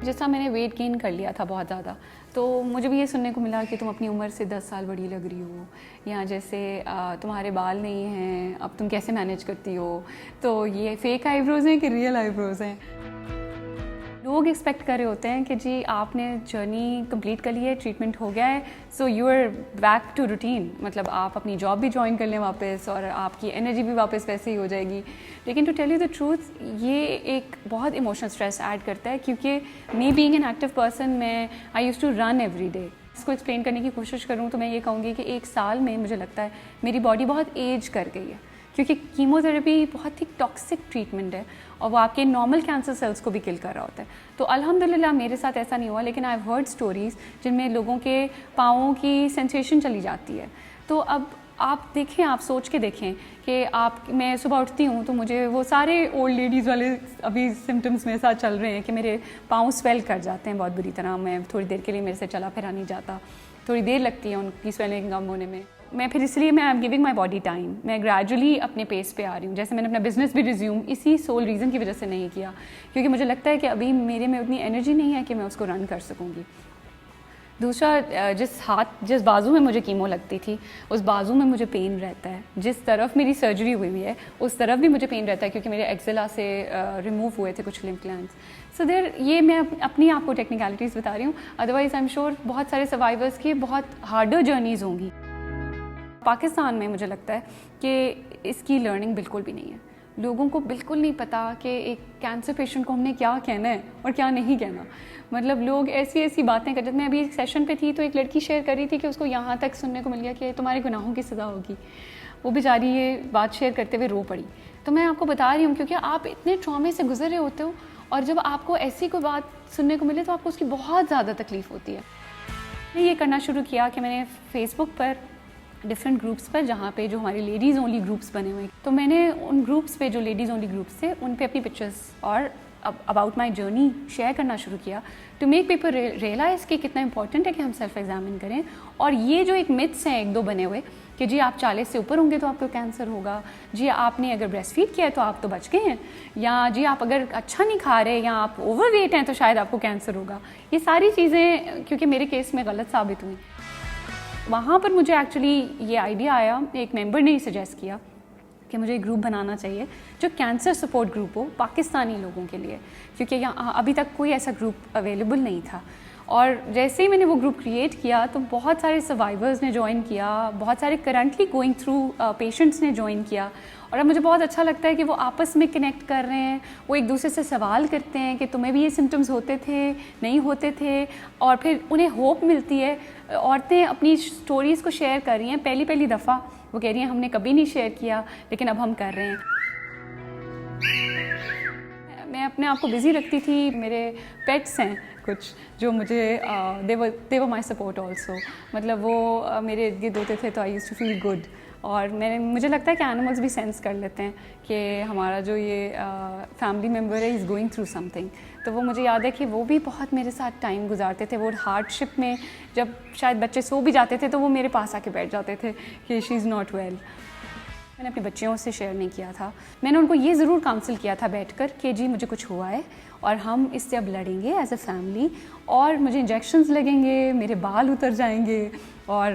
جیسا میں نے ویٹ گین کر لیا تھا بہت زیادہ, تو مجھے بھی یہ سننے کو ملا کہ تم اپنی عمر سے 10 سال بڑی لگ رہی ہو, یا جیسے تمہارے بال نہیں ہیں اب تم کیسے مینیج کرتی ہو. تو یہ فیک آئی بروز ہیں کہ ریئل آئی بروز ہیں؟ لوگ ایکسپیکٹ کر رہے ہوتے ہیں کہ جی آپ نے جرنی کمپلیٹ کر لی ہے, ٹریٹمنٹ ہو گیا ہے, so you are back to routine, مطلب آپ اپنی جاب بھی جوائن کر لیں واپس اور آپ کی انرجی بھی واپس ویسے ہی ہو جائے گی. لیکن to tell you the truth, یہ ایک بہت ایموشنل اسٹریس ایڈ کرتا ہے, کیونکہ me being an active person, میں I use to run every day. اس کو ایکسپلین کرنے کی کوشش کروں تو میں یہ کہوں گی کہ 1 سال میں مجھے لگتا ہے میری باڈی بہت ایج کر گئی ہے, کیونکہ کیمو تھراپی بہت ہی ٹاکسک ٹریٹمنٹ ہے اور وہ آپ کے نارمل کینسر سیلس کو بھی کل کر رہا ہوتا ہے. تو الحمدللہ میرے ساتھ ایسا نہیں ہوا, لیکن آئی ہیو ہرڈ اسٹوریز جن میں لوگوں کے پاؤں کی سینسیشن چلی جاتی ہے. تو اب آپ دیکھیں, آپ سوچ کے دیکھیں کہ میں صبح اٹھتی ہوں تو مجھے وہ سارے اولڈ لیڈیز والے ابھی سمٹمس میرے ساتھ چل رہے ہیں کہ میرے پاؤں سویل کر جاتے ہیں بہت بری طرح, میں تھوڑی دیر کے لیے میرے سے چلا پھرا نہیں جاتا, تھوڑی دیر لگتی ہے ان کی سویلنگ کم ہونے میں. میں پھر اس لیے میں I am giving my body time, میں گریجولی اپنے پیس پہ آ رہی ہوں. جیسے میں نے اپنا بزنس بھی ریزیوم اسی سول ریزن کی وجہ سے نہیں کیا, کیونکہ مجھے لگتا ہے کہ ابھی میرے میں اتنی انرجی نہیں ہے کہ میں اس کو رن کر سکوں گی. دوسرا, جس بازو میں مجھے کیمو لگتی تھی اس بازو میں مجھے پین رہتا ہے. جس طرف میری سرجری ہوئی ہے اس طرف بھی مجھے پین رہتا ہے, کیونکہ میرے ایکزیلا سے ریموو ہوئے تھے کچھ لمف گلینڈز. سو یہ میں اپنی آپ کو ٹیکنیکلٹیز بتا رہی ہوں, ادروائز آئی ایم شیور بہت سارے سروائیورس کی بہت ہارڈر جرنیز ہوں گی. پاکستان میں مجھے لگتا ہے کہ اس کی لرننگ بالکل بھی نہیں ہے. لوگوں کو بالکل نہیں پتہ کہ ایک کینسر پیشنٹ کو ہم نے کیا کہنا ہے اور کیا نہیں کہنا. مطلب لوگ ایسی باتیں کرتے. میں ابھی ایک سیشن پہ تھی تو ایک لڑکی شیئر کر رہی تھی کہ اس کو یہاں تک سننے کو مل گیا کہ تمہارے گناہوں کی سزا ہوگی. وہ بیچاری یہ بات شیئر کرتے ہوئے رو پڑی. تو میں آپ کو بتا رہی ہوں کیونکہ آپ اتنے ٹرامے سے گزر رہے ہوتے ہو, اور جب آپ کو ایسی کوئی بات سننے کو ملے تو آپ کو اس کی بہت زیادہ تکلیف ہوتی ہے. میں یہ کرنا شروع کیا کہ میں نے فیس بک پر ڈفرینٹ گروپس پر, جہاں پہ جو ہمارے لیڈیز اونلی گروپس بنے ہوئے, تو میں نے ان گروپس پہ جو لیڈیز اونلی گروپس تھے ان پہ اپنی پکچرس اور اباؤٹ مائی جرنی شیئر کرنا شروع کیا, ٹو میک پیپل ریئلائز کہ کتنا امپورٹنٹ ہے کہ ہم سیلف ایگزامن کریں. اور یہ جو ایک متس ہیں 1-2 بنے ہوئے کہ جی آپ 40 سے اوپر ہوں گے تو آپ کو کینسر ہوگا, جی آپ نے اگر بریسٹ فیڈ کیا ہے تو آپ تو بچ گئے ہیں, یا جی آپ اگر اچھا نہیں کھا رہے یا آپ اوور ویٹ ہیں تو شاید آپ کو کینسر ہوگا. یہ ساری چیزیں کیونکہ میرے کیس میں غلط ثابت ہوئی. وہاں پر مجھے ایکچولی یہ آئیڈیا آیا, ایک ممبر نے ہی سجیسٹ کیا کہ مجھے ایک گروپ بنانا چاہیے جو کینسر سپورٹ گروپ ہو پاکستانی لوگوں کے لیے, کیونکہ یہاں ابھی تک کوئی ایسا گروپ اویلیبل نہیں تھا. اور جیسے ہی میں نے وہ گروپ کریٹ کیا تو بہت سارے سروائیورز نے جوائن کیا, بہت سارے کرنٹلی گوئنگ تھرو پیشنٹس نے جوائن کیا. اور اب مجھے بہت اچھا لگتا ہے کہ وہ آپس میں کنیکٹ کر رہے ہیں, وہ ایک دوسرے سے سوال کرتے ہیں کہ تمہیں بھی یہ سمٹمز ہوتے تھے, نہیں ہوتے تھے, اور پھر انہیں ہوپ ملتی ہے. عورتیں اپنی سٹوریز کو شیئر کر رہی ہیں, پہلی دفعہ وہ کہہ رہی ہیں ہم نے کبھی نہیں شیئر کیا لیکن اب ہم کر رہے ہیں. میں اپنے آپ کو بزی رکھتی تھی. میرے پیٹس ہیں کچھ جو مجھے they were my support also, مطلب وہ میرے ارد گرد ہوتے تھے تو I used to feel good. اور مجھے لگتا ہے کہ اینیملس بھی سینس کر لیتے ہیں کہ ہمارا جو یہ فیملی ممبر ہے is going through some thing. تو وہ مجھے یاد ہے کہ وہ بھی بہت میرے ساتھ ٹائم گزارتے تھے. وہ ہارڈ شپ میں جب شاید بچے سو بھی جاتے تھے تو وہ میرے پاس آ کے بیٹھ جاتے تھے کہ شی از ناٹ ویل. میں نے اپنے بچیوں سے شیئر نہیں کیا تھا. میں نے ان کو یہ ضرور کاؤنسل کیا تھا بیٹھ کر کہ جی مجھے کچھ ہوا ہے اور ہم اس سے اب لڑیں گے ایز اے فیملی, اور مجھے انجیکشنز لگیں گے, میرے بال اتر جائیں گے, اور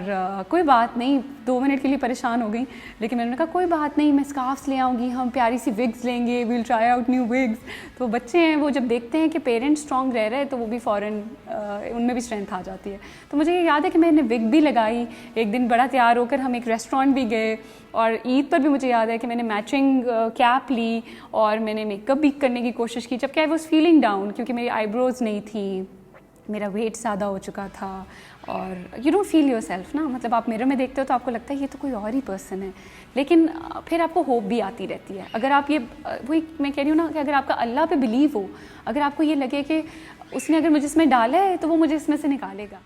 کوئی بات نہیں. 2 منٹ کے لیے پریشان ہو گئی, لیکن میں نے کہا کوئی بات نہیں, میں اسکارفس لے آؤں گی, ہم پیاری سی وگز لیں گے, well try out new wings. تو بچے ہیں وہ جب دیکھتے ہیں کہ پیرنٹس اسٹرانگ رہ رہے تو وہ بھی فوراً ان میں بھی اسٹرینتھ آ جاتی ہے. تو مجھے یہ یاد ہے کہ میں نے وگ بھی لگائی. ایک دن بڑا تیار ہو کر ہم ایک ریسٹورینٹ بھی گئے, اور عید پر بھی مجھے یاد ہے کہ میں نے میچنگ کیپ لی اور میں نے میک اپ بھی کرنے کی کوشش کی, جبکہ آئی واز فیلنگ ڈاؤن کیونکہ میری آئی بروز نہیں تھیں, میرا ویٹ زیادہ ہو چکا تھا. اور you don't feel yourself نا, مطلب آپ میرر میں دیکھتے ہو تو آپ کو لگتا ہے یہ تو کوئی اور ہی پرسن ہے, لیکن پھر آپ کو ہوپ بھی آتی رہتی ہے. اگر آپ وہی میں کہہ رہی ہوں نا کہ اگر آپ کا اللہ پہ بلیو ہو, اگر آپ کو یہ لگے کہ اس نے اگر مجھے اس میں ڈالا ہے تو وہ مجھے اس میں سے نکالے گا.